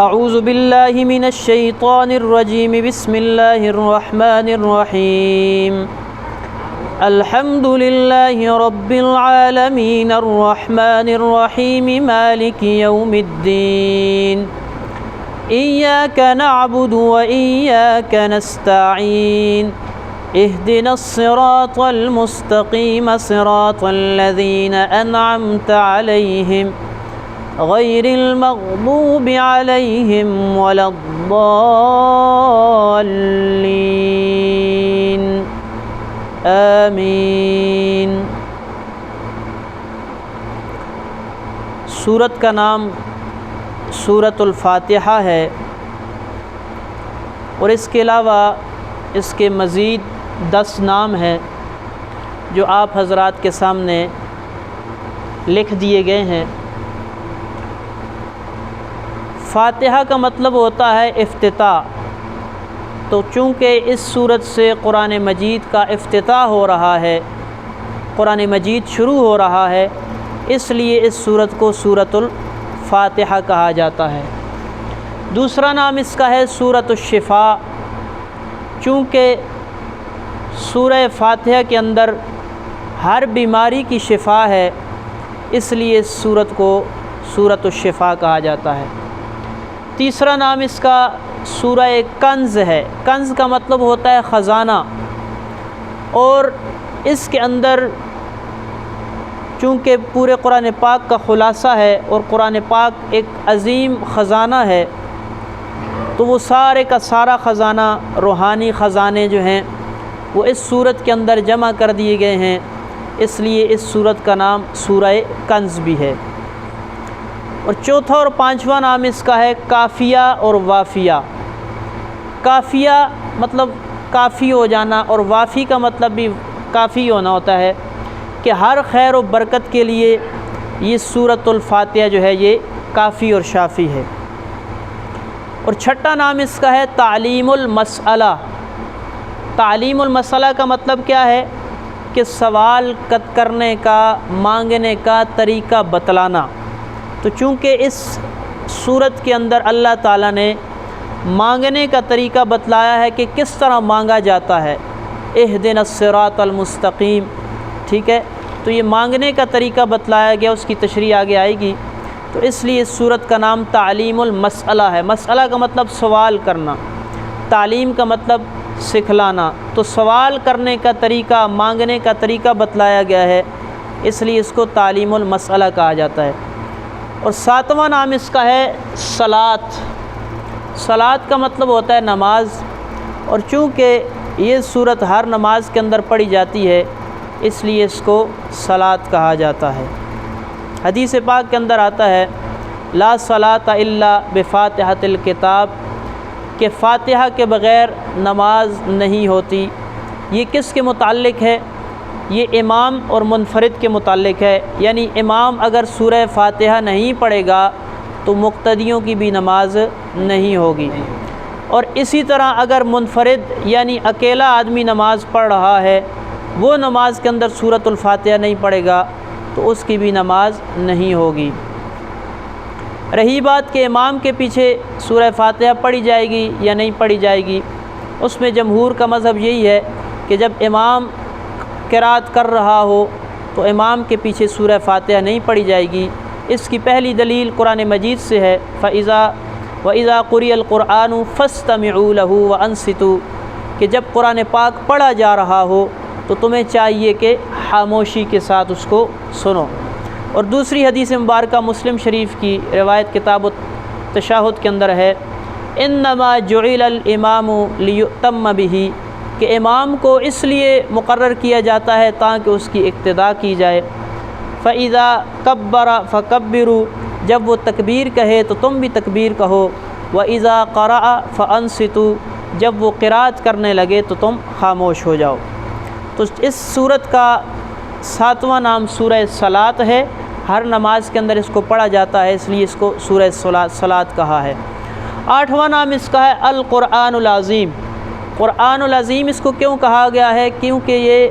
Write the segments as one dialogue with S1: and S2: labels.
S1: اعوذ باللہ من الشیطان الرجیم بسم اللہ الرحمن الرحیم الحمد للہ رب العالمین الرحمن الرحیم مالک یوم الدین ایاک نعبد و ایاک نستعین اهدنا الصراط المستقیم صراط الذین انعمت علیہم غیر المغضوب علیہم ولا الضالین آمین۔ سورت کا نام سورۃ الفاتحہ ہے، اور اس کے علاوہ اس کے مزید 10 نام ہیں جو آپ حضرات کے سامنے لکھ دیے گئے ہیں۔ فاتحہ کا مطلب ہوتا ہے افتتاح، تو چونکہ اس سورت سے قرآن مجید کا افتتاح ہو رہا ہے، قرآن مجید شروع ہو رہا ہے، اس لیے اس سورت کو سورۃ الفاتحہ کہا جاتا ہے۔ دوسرا نام اس کا ہے سورۃ الشفاء، چونکہ سورہ فاتحہ کے اندر ہر بیماری کی شفا ہے، اس لیے اس سورت کو سورۃ الشفاء کہا جاتا ہے۔ تیسرا نام اس کا سورہ کنز ہے۔ کنز کا مطلب ہوتا ہے خزانہ، اور اس کے اندر چونکہ پورے قرآن پاک کا خلاصہ ہے، اور قرآن پاک ایک عظیم خزانہ ہے، تو وہ سارے کا سارا خزانہ، روحانی خزانے جو ہیں وہ اس سورت کے اندر جمع کر دیے گئے ہیں، اس لیے اس سورت کا نام سورہ کنز بھی ہے۔ اور چوتھا اور پانچواں نام اس کا ہے کافیہ اور وافیہ۔ کافیہ مطلب کافی ہو جانا، اور وافی کا مطلب بھی کافی ہونا ہوتا ہے، کہ ہر خیر و برکت کے لیے یہ سورۃ الفاتحہ جو ہے یہ کافی اور شافی ہے۔ اور چھٹا نام اس کا ہے تعلیم المسئلہ۔ تعلیم المسئلہ کا مطلب کیا ہے؟ کہ سوال کرنے کا، مانگنے کا طریقہ بتلانا۔ تو چونکہ اس سورت کے اندر اللہ تعالیٰ نے مانگنے کا طریقہ بتلایا ہے کہ کس طرح مانگا جاتا ہے، اہدنا الصراط المستقیم، ٹھیک ہے، تو یہ مانگنے کا طریقہ بتلایا گیا، اس کی تشریح آگے آئے گی، تو اس لیے اس سورت کا نام تعلیم المسئلہ ہے۔ مسئلہ کا مطلب سوال کرنا، تعلیم کا مطلب سکھلانا، تو سوال کرنے کا طریقہ، مانگنے کا طریقہ بتلایا گیا ہے، اس لیے اس کو تعلیم المسئلہ کہا جاتا ہے۔ اور ساتواں نام اس کا ہے صلاۃ۔ صلاۃ کا مطلب ہوتا ہے نماز، اور چونکہ یہ صورت ہر نماز کے اندر پڑھی جاتی ہے، اس لیے اس کو صلاۃ کہا جاتا ہے۔ حدیث پاک کے اندر آتا ہے لا صلاۃ الا بفاتحۃ الکتاب، کہ فاتحہ کے بغیر نماز نہیں ہوتی۔ یہ کس کے متعلق ہے؟ یہ امام اور منفرد کے متعلق ہے، یعنی امام اگر سورہ فاتحہ نہیں پڑھے گا تو مقتدیوں کی بھی نماز نہیں ہوگی، اور اسی طرح اگر منفرد یعنی اکیلا آدمی نماز پڑھ رہا ہے، وہ نماز کے اندر سورۃ الفاتحہ نہیں پڑھے گا تو اس کی بھی نماز نہیں ہوگی۔ رہی بات کہ امام کے پیچھے سورہ فاتحہ پڑھی جائے گی یا نہیں پڑھی جائے گی، اس میں جمہور کا مذہب یہی ہے کہ جب امام قرات کر رہا ہو تو امام کے پیچھے سورہ فاتحہ نہیں پڑھی جائے گی۔ اس کی پہلی دلیل قرآن مجید سے ہے وَإِذَا قُرِئَ الْقُرْآنُ فَاسْتَمِعُوا لَهُ وَأَنصِتُوا، کہ جب قرآن پاک پڑھا جا رہا ہو تو تمہیں چاہیے کہ خاموشی کے ساتھ اس کو سنو۔ اور دوسری حدیث مبارکہ مسلم شریف کی روایت کتاب التشہد کے اندر ہے اِنَّمَا جُعِلَ الْإِمَامُ لِيُؤْتَمَّ بِهِ، کہ امام کو اس لیے مقرر کیا جاتا ہے تاکہ اس کی اقتداء کی جائے۔ فَإِذَا كَبَّرَ فَكَبِّرُوا، جب وہ تکبیر کہے تو تم بھی تکبیر کہو۔ وَإِذَا قَرَأَ فَأَنصِتُوا، جب وہ قرات کرنے لگے تو تم خاموش ہو جاؤ۔ تو اس سورت کا ساتواں نام سورہ صلاۃ ہے، ہر نماز کے اندر اس کو پڑھا جاتا ہے، اس لیے اس کو سورہ صلاۃ کہا ہے۔ آٹھواں نام اس کا ہے القرآن العظیم۔ قرآن العظیم اس کو کیوں کہا گیا ہے؟ کیونکہ یہ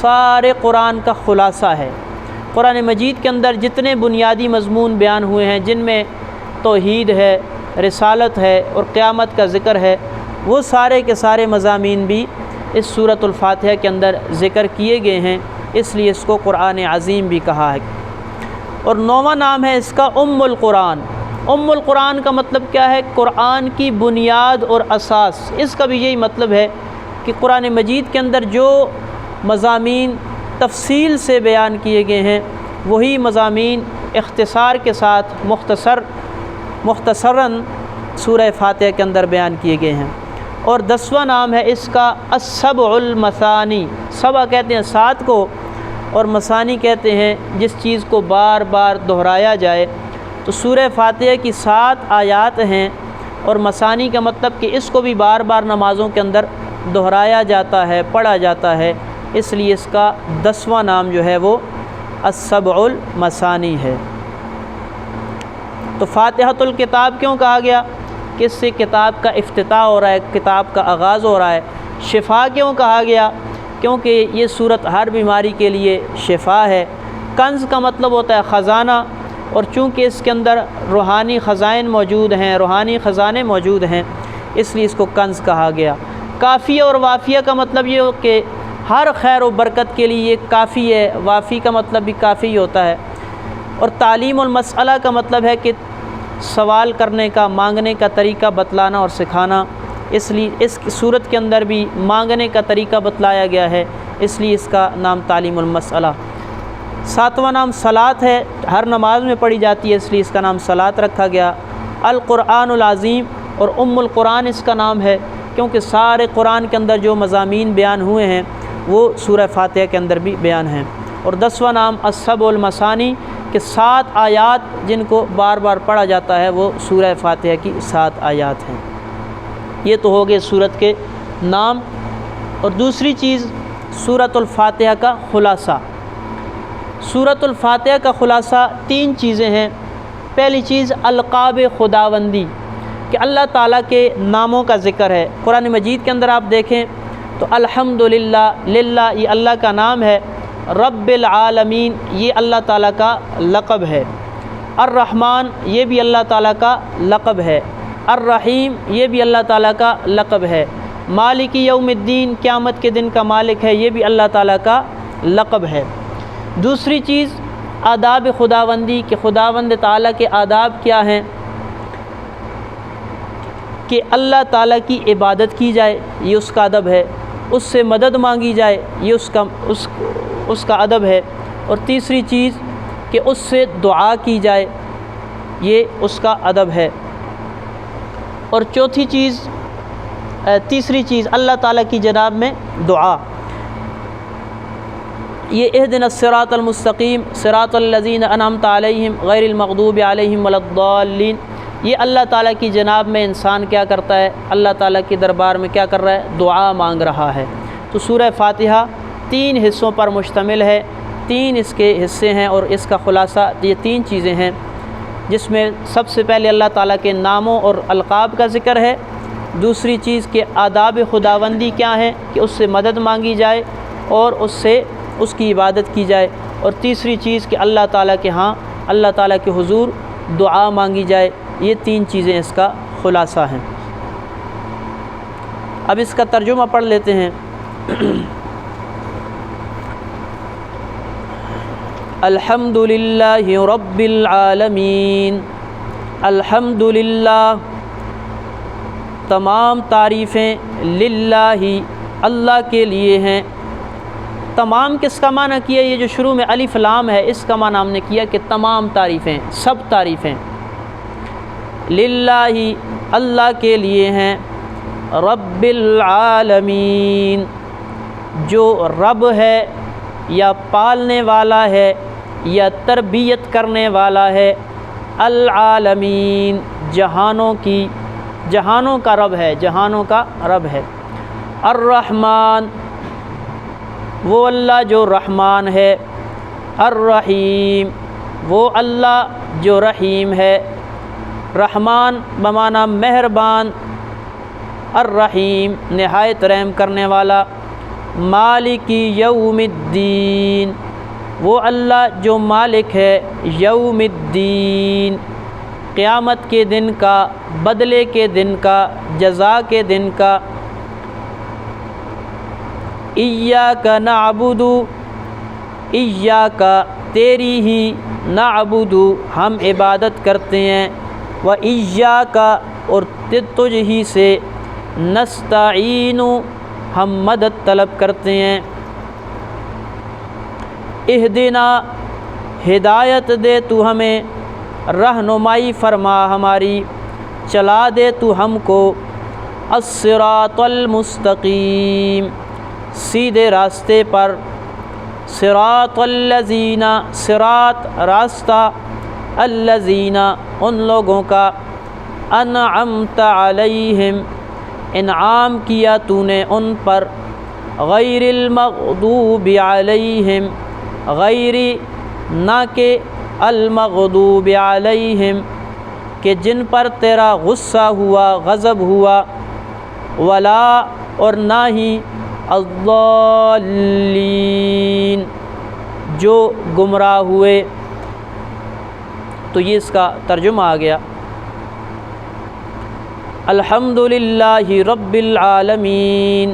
S1: سارے قرآن کا خلاصہ ہے۔ قرآن مجید کے اندر جتنے بنیادی مضمون بیان ہوئے ہیں، جن میں توحید ہے، رسالت ہے اور قیامت کا ذکر ہے، وہ سارے کے سارے مضامین بھی اس سورۃ الفاتحہ کے اندر ذکر کیے گئے ہیں، اس لیے اس کو قرآن عظیم بھی کہا ہے۔ اور 9واں نام ہے اس کا ام القرآن۔ ام القرآن کا مطلب کیا ہے؟ قرآن کی بنیاد اور اساس۔ اس کا بھی یہی مطلب ہے کہ قرآن مجید کے اندر جو مضامین تفصیل سے بیان کیے گئے ہیں وہی مضامین اختصار کے ساتھ مختصراً سورہ فاتحہ کے اندر بیان کیے گئے ہیں۔ اور 10واں نام ہے اس کا السبع المثانی۔ سبع کہتے ہیں 7 کو، اور مثانی کہتے ہیں جس چیز کو بار بار دہرایا جائے۔ تو سورہ فاتحہ کی 7 آیات ہیں، اور مثانی کا مطلب کہ اس کو بھی بار بار نمازوں کے اندر دہرایا جاتا ہے، پڑھا جاتا ہے، اس لیے اس کا 10واں نام جو ہے وہ السبع المثانی ہے۔ تو فاتحۃ الکتاب کیوں کہا گیا؟ کہ اس سے کتاب کا افتتاح ہو رہا ہے، کتاب کا آغاز ہو رہا ہے۔ شفا کیوں کہا گیا؟ کیونکہ یہ صورت ہر بیماری کے لیے شفا ہے۔ کنز کا مطلب ہوتا ہے خزانہ، اور چونکہ اس کے اندر روحانی خزائن موجود ہیں، روحانی خزانے موجود ہیں، اس لیے اس کو کنز کہا گیا۔ کافیہ اور وافیہ کا مطلب یہ ہو کہ ہر خیر و برکت کے لیے یہ کافی ہے، وافی کا مطلب بھی کافی ہوتا ہے۔ اور تعلیم المسئلہ کا مطلب ہے کہ سوال کرنے کا، مانگنے کا طریقہ بتلانا اور سکھانا، اس لیے اس صورت کے اندر بھی مانگنے کا طریقہ بتلایا گیا ہے، اس لیے اس کا نام تعلیم المسئلہ۔ 7واں نام صلاۃ ہے، ہر نماز میں پڑھی جاتی ہے، اس لیے اس کا نام صلاۃ رکھا گیا۔ القرآن العظیم اور ام القرآن اس کا نام ہے، کیونکہ سارے قرآن کے اندر جو مضامین بیان ہوئے ہیں وہ سورہ فاتحہ کے اندر بھی بیان ہیں۔ اور 10واں نام السبع المثانی، کہ 7 آیات جن کو بار بار پڑھا جاتا ہے وہ سورہ فاتحہ کی 7 آیات ہیں۔ یہ تو ہو گئے سورت کے نام۔ اور دوسری چیز سورۃ الفاتحہ کا خلاصہ۔ سورۃ الفاتحہ کا خلاصہ 3 چیزیں ہیں۔ پہلی چیز القاب خداوندی، کہ اللہ تعالیٰ کے ناموں کا ذکر ہے۔ قرآن مجید کے اندر آپ دیکھیں تو الحمدللہ، للہ یہ اللہ کا نام ہے، رب العالمین یہ اللہ تعالیٰ کا لقب ہے، الرحمن یہ بھی اللہ تعالیٰ کا لقب ہے، الرحیم یہ بھی اللہ تعالیٰ کا لقب ہے، مالک یوم الدین قیامت کے دن کا مالک ہے یہ بھی اللہ تعالیٰ کا لقب ہے۔ دوسری چیز آداب خداوندی، کہ خداوند تعالیٰ کے آداب کیا ہیں؟ کہ اللہ تعالیٰ کی عبادت کی جائے، یہ اس کا ادب ہے، اس سے مدد مانگی جائے، یہ اس کا ادب ہے۔ اور تیسری چیز کہ اس سے دعا کی جائے، یہ اس کا ادب ہے۔ اور تیسری چیز اللہ تعالیٰ کی جناب میں دعا، یہ اہدنا الصراط المستقیم صراط الذین انعمت علیہم غیر المغضوب علیہم ولا الضالین، یہ اللہ تعالیٰ کی جناب میں انسان کیا کرتا ہے؟ اللہ تعالیٰ کے دربار میں کیا کر رہا ہے؟ دعا مانگ رہا ہے۔ تو سورہ فاتحہ 3 حصوں پر مشتمل ہے، 3 اس کے حصے ہیں، اور اس کا خلاصہ یہ 3 چیزیں ہیں، جس میں سب سے پہلے اللہ تعالیٰ کے ناموں اور القاب کا ذکر ہے۔ دوسری چیز کہ آداب خداوندی کیا ہیں، کہ اس سے مدد مانگی جائے اور اس کی عبادت کی جائے۔ اور تیسری چیز کہ اللہ تعالیٰ کے ہاں، اللہ تعالیٰ کے حضور دعا مانگی جائے۔ یہ 3 چیزیں اس کا خلاصہ ہیں۔ اب اس کا ترجمہ پڑھ لیتے ہیں۔ الحمدللہ رب العالمین، الحمدللہ تمام تعریفیں، للہ اللہ کے لیے ہیں۔ تمام کس کا معنی کیا؟ یہ جو شروع میں الف لام ہے اس کا معنی ہم نے کیا کہ تمام تعریفیں، سب تعریفیں للہ اللہ کے لیے ہیں، رب العالمین جو رب ہے یا پالنے والا ہے یا تربیت کرنے والا ہے، العالمین جہانوں کا رب ہے، جہانوں کا رب ہے، الرحمن وہ اللہ جو رحمان ہے، الرحیم وہ اللہ جو رحیم ہے، رحمان بمعنی مہربان، الرحیم نہایت رحم کرنے والا، مالک یوم الدین وہ اللہ جو مالک ہے یوم الدین قیامت کے دن کا، بدلے کے دن کا، جزا کے دن کا۔ ایاک نعبد، ایاک تیری ہی، نعبد ہم عبادت کرتے ہیں، و ایاک اور تجھ ہی سے، نستعین ہم مدد طلب کرتے ہیں۔ اہدنا ہدایت دے تو ہمیں، رہنمائی فرما ہماری، چلا دے تو ہم کو، الصراط المستقیم سیدھے راستے پر، صراط الذین صراط راستہ، الذین ان لوگوں کا، انعمت علیہم انعام کیا تو نے ان پر، غیر المغضوب علیہم غیر نہ کہ، المغضوب علیہم کہ جن پر تیرا غصہ ہوا، غضب ہوا، ولا اور نہ ہی، الضالین جو گمراہ ہوئے۔ تو یہ اس کا ترجمہ آ گیا۔ الحمدللہ رب العالمین،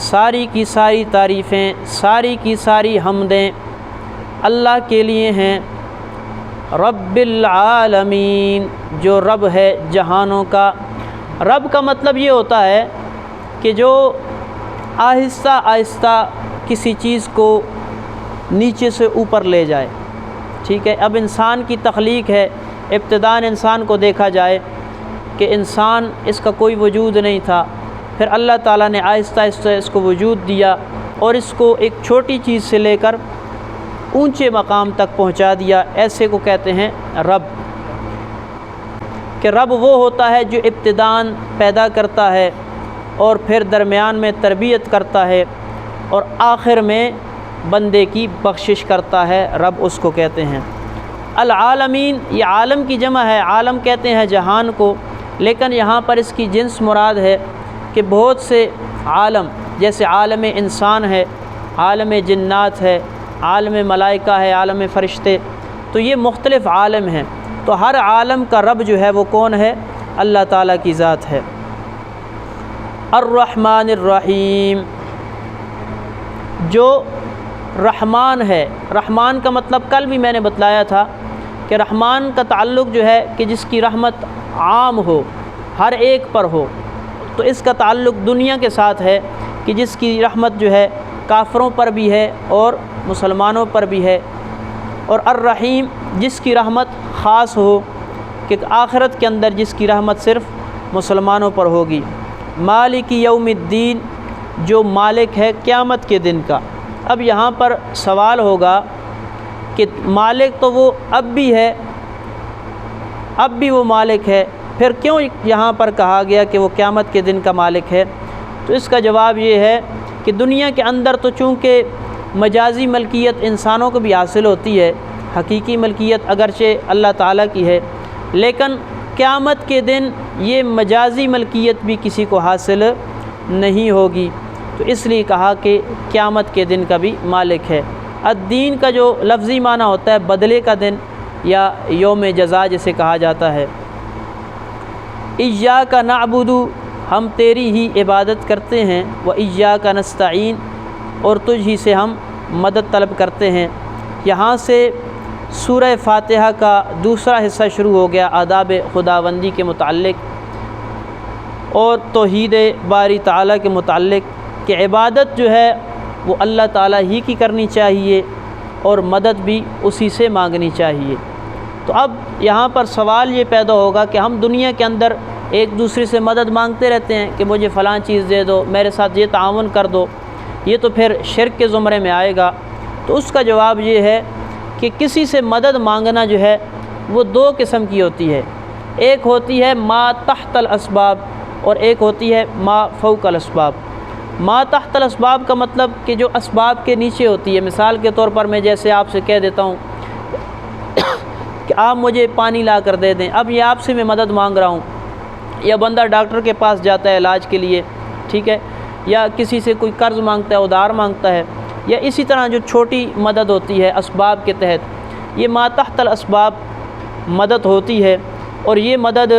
S1: ساری کی ساری تعریفیں، ساری کی ساری حمدیں اللہ کے لیے ہیں، رب العالمین جو رب ہے جہانوں کا۔ رب کا مطلب یہ ہوتا ہے کہ جو آہستہ آہستہ کسی چیز کو نیچے سے اوپر لے جائے، ٹھیک ہے۔ اب انسان کی تخلیق ہے، ابتداءً انسان کو دیکھا جائے کہ انسان اس کا کوئی وجود نہیں تھا، پھر اللہ تعالیٰ نے آہستہ آہستہ اس کو وجود دیا اور اس کو ایک چھوٹی چیز سے لے کر اونچے مقام تک پہنچا دیا۔ ایسے کو کہتے ہیں رب، کہ رب وہ ہوتا ہے جو ابتداءً پیدا کرتا ہے اور پھر درمیان میں تربیت کرتا ہے اور آخر میں بندے کی بخشش کرتا ہے، رب اس کو کہتے ہیں۔ العالمین یہ عالم کی جمع ہے، عالم کہتے ہیں جہان کو، لیکن یہاں پر اس کی جنس مراد ہے کہ بہت سے عالم، جیسے عالم انسان ہے، عالم جنات ہے، عالم ملائکہ ہے، عالم فرشتے، تو یہ مختلف عالم ہیں۔ تو ہر عالم کا رب جو ہے وہ کون ہے؟ اللہ تعالیٰ کی ذات ہے۔ الرحمن الرحیم جو رحمان ہے، رحمان کا مطلب کل بھی میں نے بتلایا تھا کہ رحمان کا تعلق جو ہے کہ جس کی رحمت عام ہو، ہر ایک پر ہو، تو اس کا تعلق دنیا کے ساتھ ہے کہ جس کی رحمت جو ہے کافروں پر بھی ہے اور مسلمانوں پر بھی ہے، اور الرحیم جس کی رحمت خاص ہو کہ آخرت کے اندر جس کی رحمت صرف مسلمانوں پر ہوگی۔ مالک یوم الدین جو مالک ہے قیامت کے دن کا۔ اب یہاں پر سوال ہوگا کہ مالک تو وہ اب بھی ہے، اب بھی وہ مالک ہے، پھر کیوں یہاں پر کہا گیا کہ وہ قیامت کے دن کا مالک ہے؟ تو اس کا جواب یہ ہے کہ دنیا کے اندر تو چونکہ مجازی ملکیت انسانوں کو بھی حاصل ہوتی ہے، حقیقی ملکیت اگرچہ اللہ تعالیٰ کی ہے، لیکن قیامت کے دن یہ مجازی ملکیت بھی کسی کو حاصل نہیں ہوگی، تو اس لیے کہا کہ قیامت کے دن کا بھی مالک ہے۔ الدین کا جو لفظی معنی ہوتا ہے بدلے کا دن یا یوم جزا جسے کہا جاتا ہے۔ ایاک نعبد ہم تیری ہی عبادت کرتے ہیں، و ایاک نستعین اور تجھ ہی سے ہم مدد طلب کرتے ہیں۔ یہاں سے سورہ فاتحہ کا دوسرا حصہ شروع ہو گیا آداب خداوندی کے متعلق اور توحید باری تعالیٰ کے متعلق، کہ عبادت جو ہے وہ اللہ تعالیٰ ہی کی کرنی چاہیے اور مدد بھی اسی سے مانگنی چاہیے۔ تو اب یہاں پر سوال یہ پیدا ہوگا کہ ہم دنیا کے اندر ایک دوسرے سے مدد مانگتے رہتے ہیں کہ مجھے فلاں چیز دے دو، میرے ساتھ یہ تعاون کر دو، یہ تو پھر شرک کے زمرے میں آئے گا۔ تو اس کا جواب یہ ہے کہ کسی سے مدد مانگنا جو ہے وہ دو قسم کی ہوتی ہے، ایک ہوتی ہے ما تحت الاسباب اور ایک ہوتی ہے ما فوق الاسباب۔ ما تحت الاسباب کا مطلب کہ جو اسباب کے نیچے ہوتی ہے، مثال کے طور پر میں جیسے آپ سے کہہ دیتا ہوں کہ آپ مجھے پانی لا کر دے دیں، اب یہ آپ سے میں مدد مانگ رہا ہوں، یا بندہ ڈاکٹر کے پاس جاتا ہے علاج کے لیے، ٹھیک ہے، یا کسی سے کوئی قرض مانگتا ہے، ادھار مانگتا ہے، یا اسی طرح جو چھوٹی مدد ہوتی ہے اسباب کے تحت، یہ ما تحت الاسباب مدد ہوتی ہے۔ اور یہ مدد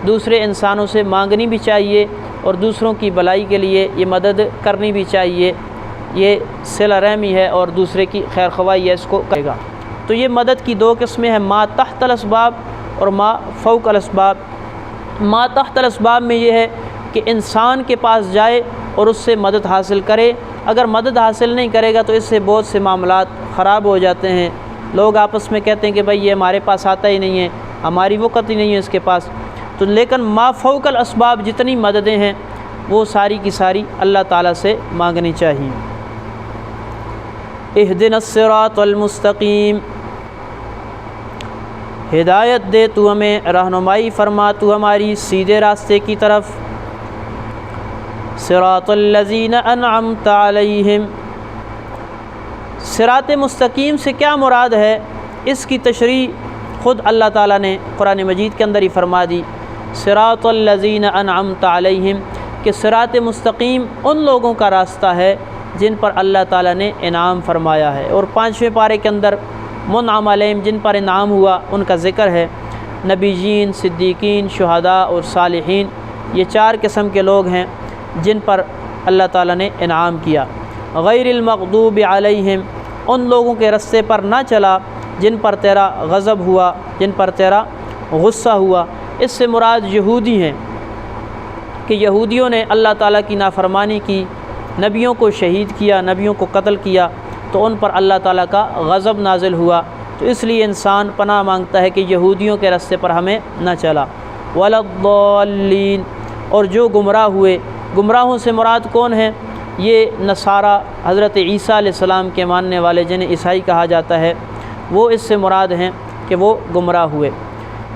S1: دوسرے انسانوں سے مانگنی بھی چاہیے اور دوسروں کی بھلائی کے لیے یہ مدد کرنی بھی چاہیے، یہ صلہ رحمی ہے اور دوسرے کی خیر خواہی ہے، اس کو کرے گا۔ تو یہ مدد کی 2 قسمیں ہیں، ما تحت الاسباب اور ما فوق الاسباب۔ ما تحت الاسباب میں یہ ہے کہ انسان کے پاس جائے اور اس سے مدد حاصل کرے، اگر مدد حاصل نہیں کرے گا تو اس سے بہت سے معاملات خراب ہو جاتے ہیں، لوگ آپس میں کہتے ہیں کہ بھائی یہ ہمارے پاس آتا ہی نہیں ہے، ہماری وقت ہی نہیں ہے اس کے پاس۔ تو لیکن ما فوق الاسباب جتنی مددیں ہیں وہ ساری کی ساری اللہ تعالیٰ سے مانگنی چاہیے۔ اہدنا الصراط المستقیم، ہدایت دے تو ہمیں، رہنمائی فرما تو ہماری سیدھے راستے کی طرف۔ صراط الذین انعمت علیہم، صراط مستقیم سے کیا مراد ہے؟ اس کی تشریح خود اللہ تعالیٰ نے قرآن مجید کے اندر ہی فرما دی، صراط الذین انعمت علیہم، کہ صراط مستقیم ان لوگوں کا راستہ ہے جن پر اللہ تعالیٰ نے انعام فرمایا ہے۔ اور 5ویں پارے کے اندر منعم علیہم، جن پر انعام ہوا ان کا ذکر ہے، نبیین، صدیقین، شہداء اور صالحین، یہ 4 قسم کے لوگ ہیں جن پر اللہ تعالیٰ نے انعام کیا۔ غیر المغضوب علیہم، ان لوگوں کے رستے پر نہ چلا جن پر تیرا غضب ہوا، جن پر تیرا غصہ ہوا۔ اس سے مراد یہودی ہیں کہ یہودیوں نے اللہ تعالیٰ کی نافرمانی کی، نبیوں کو شہید کیا، نبیوں کو قتل کیا، تو ان پر اللہ تعالیٰ کا غضب نازل ہوا۔ تو اس لیے انسان پناہ مانگتا ہے کہ یہودیوں کے راستے پر ہمیں نہ چلا۔ ولا الضالین، اور جو گمراہ ہوئے، گمراہوں سے مراد کون ہیں؟ یہ نصارہ، حضرت عیسیٰ علیہ السلام کے ماننے والے جنہیں عیسائی کہا جاتا ہے، وہ اس سے مراد ہیں کہ وہ گمراہ ہوئے۔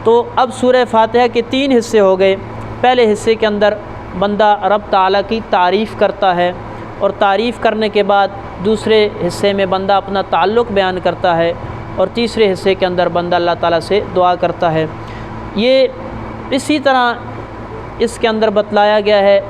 S1: تو اب سورہ فاتحہ کے 3 حصے ہو گئے۔ پہلے حصے کے اندر بندہ رب تعالیٰ کی تعریف کرتا ہے، اور تعریف کرنے کے بعد دوسرے حصے میں بندہ اپنا تعلق بیان کرتا ہے، اور تیسرے حصے کے اندر بندہ اللہ تعالیٰ سے دعا کرتا ہے۔ یہ اسی طرح اس کے اندر بتلایا گیا ہے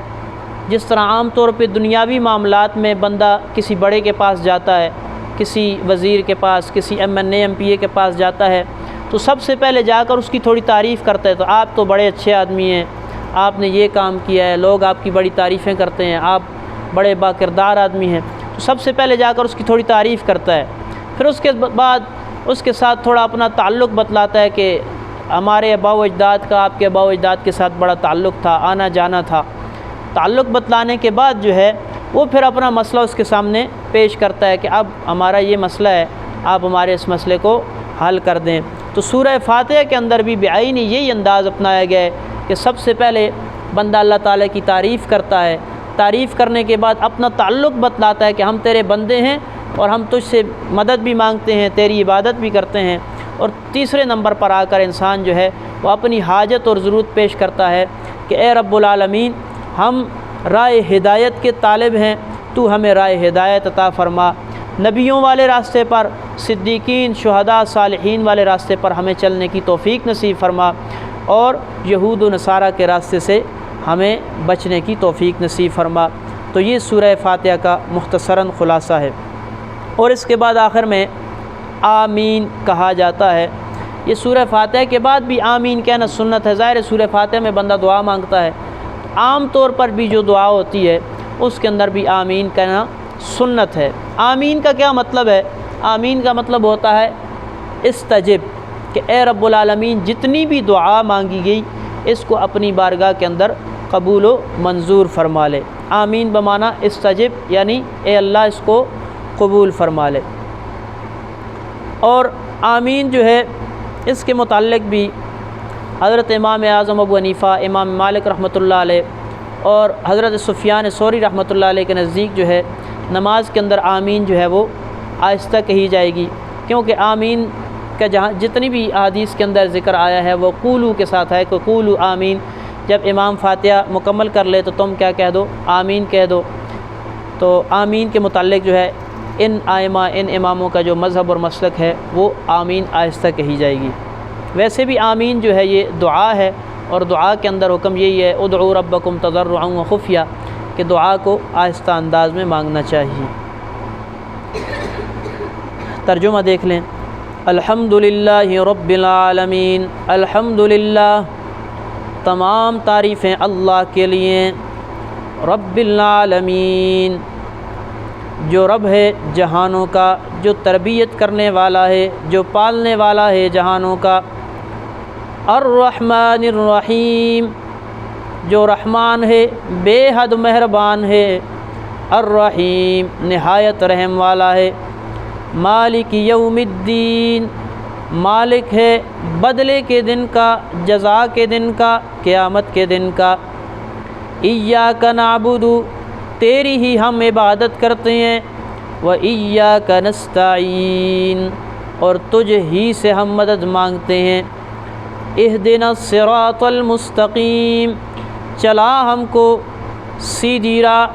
S1: جس طرح عام طور پہ دنیاوی معاملات میں بندہ کسی بڑے کے پاس جاتا ہے، کسی وزیر کے پاس، کسی MNA MPA کے پاس جاتا ہے، تو سب سے پہلے جا کر اس کی تھوڑی تعریف کرتا ہے، تو آپ تو بڑے اچھے آدمی ہیں، آپ نے یہ کام کیا ہے، لوگ آپ کی بڑی تعریفیں کرتے ہیں، آپ بڑے با کردار آدمی ہیں۔ تو سب سے پہلے جا کر اس کی تھوڑی تعریف کرتا ہے، پھر اس کے بعد اس کے ساتھ تھوڑا اپنا تعلق بتلاتا ہے کہ ہمارے آباء و اجداد کا آپ کے آباء و اجداد کے ساتھ بڑا تعلق تھا، آنا جانا تھا۔ تعلق بتلانے کے بعد جو ہے وہ پھر اپنا مسئلہ اس کے سامنے پیش کرتا ہے کہ اب ہمارا یہ مسئلہ ہے، آپ ہمارے اس مسئلے کو حل کر دیں۔ تو سورہ فاتحہ کے اندر بھی بعینی یہی انداز اپنایا گیا ہے کہ سب سے پہلے بندہ اللہ تعالیٰ کی تعریف کرتا ہے، تعریف کرنے کے بعد اپنا تعلق بتلاتا ہے کہ ہم تیرے بندے ہیں اور ہم تجھ سے مدد بھی مانگتے ہیں، تیری عبادت بھی کرتے ہیں۔ اور تیسرے نمبر پر آ کر انسان جو ہے وہ اپنی حاجت اور ضرورت پیش کرتا ہے کہ اے رب العالمین، ہم رائے ہدایت کے طالب ہیں، تو ہمیں رائے ہدایت عطا فرما، نبیوں والے راستے پر، صدیقین، شہداء، صالحین والے راستے پر ہمیں چلنے کی توفیق نصیب فرما، اور یہود و نصارہ کے راستے سے ہمیں بچنے کی توفیق نصیب فرما۔ تو یہ سورہ فاتحہ کا مختصراً خلاصہ ہے۔ اور اس کے بعد آخر میں آمین کہا جاتا ہے۔ یہ سورہ فاتحہ کے بعد بھی آمین کہنا سنت ہے۔ ظاہر سورہ فاتحہ میں بندہ دعا مانگتا ہے، عام طور پر بھی جو دعا ہوتی ہے اس کے اندر بھی آمین کہنا سنت ہے۔ آمین کا کیا مطلب ہے؟ آمین کا مطلب ہوتا ہے استجب، کہ اے رب العالمین جتنی بھی دعا مانگی گئی اس کو اپنی بارگاہ کے اندر قبول و منظور فرما لے۔ آمین بمعنی استجب، یعنی اے اللہ اس کو قبول فرما لے۔ اور آمین جو ہے اس کے متعلق بھی حضرت امام اعظم ابو حنیفہ، امام مالک رحمۃ اللہ علیہ اور حضرت سفیان ثوری رحمۃ اللہ علیہ کے نزدیک جو ہے نماز کے اندر آمین جو ہے وہ آہستہ کہی جائے گی، کیونکہ آمین کا جہاں جتنی بھی احادیث کے اندر ذکر آیا ہے وہ قولو کے ساتھ ہے کہ قولو آمین، جب امام فاتحہ مکمل کر لے تو تم کیا کہہ دو؟ آمین کہہ دو۔ تو آمین کے متعلق جو ہے ان اماموں کا جو مذہب اور مسلک ہے وہ آمین آہستہ کہی جائے گی۔ ویسے بھی آمین جو ہے یہ دعا ہے، اور دعا کے اندر حکم یہی ہے ادعوا ربکم تضرعا وخفیہ، کہ دعا کو آہستہ انداز میں مانگنا چاہیے۔ ترجمہ دیکھ لیں۔ الحمدللہ رب العالمین، الحمدللہ تمام تعریفیں اللہ کے لیے، رب العالمین جو رب ہے جہانوں کا، جو تربیت کرنے والا ہے، جو پالنے والا ہے جہانوں کا، الرحمن الرحیم جو رحمان ہے، بے حد مہربان ہے، الرحیم نہایت رحم والا ہے، مالک یوم الدین مالک ہے بدلے کے دن کا، جزا کے دن کا، قیامت کے دن کا، ایاک نعبد تیری ہی ہم عبادت کرتے ہیں، وایاک نستعین اور تجھ ہی سے ہم مدد مانگتے ہیں، اہدنا الصراط المستقیم چلا ہم کو سیدھی راہ،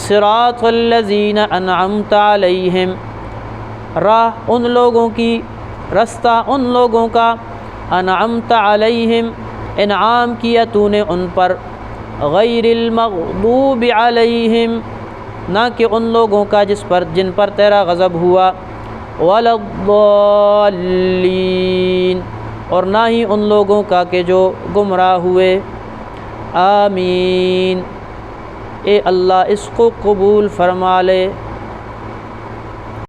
S1: صراط الذین انعمت علیہم راہ ان لوگوں کی، رستہ ان لوگوں کا، انعمت علیہم انعام کیا تو نے ان پر، غیر المغضوب علیہم نہ کہ ان لوگوں کا جن پر تیرا غضب ہوا، ولا الضالین اور نہ ہی ان لوگوں کا کہ جو گمراہ ہوئے، آمین۔ اے اللہ اس کو قبول فرما لے۔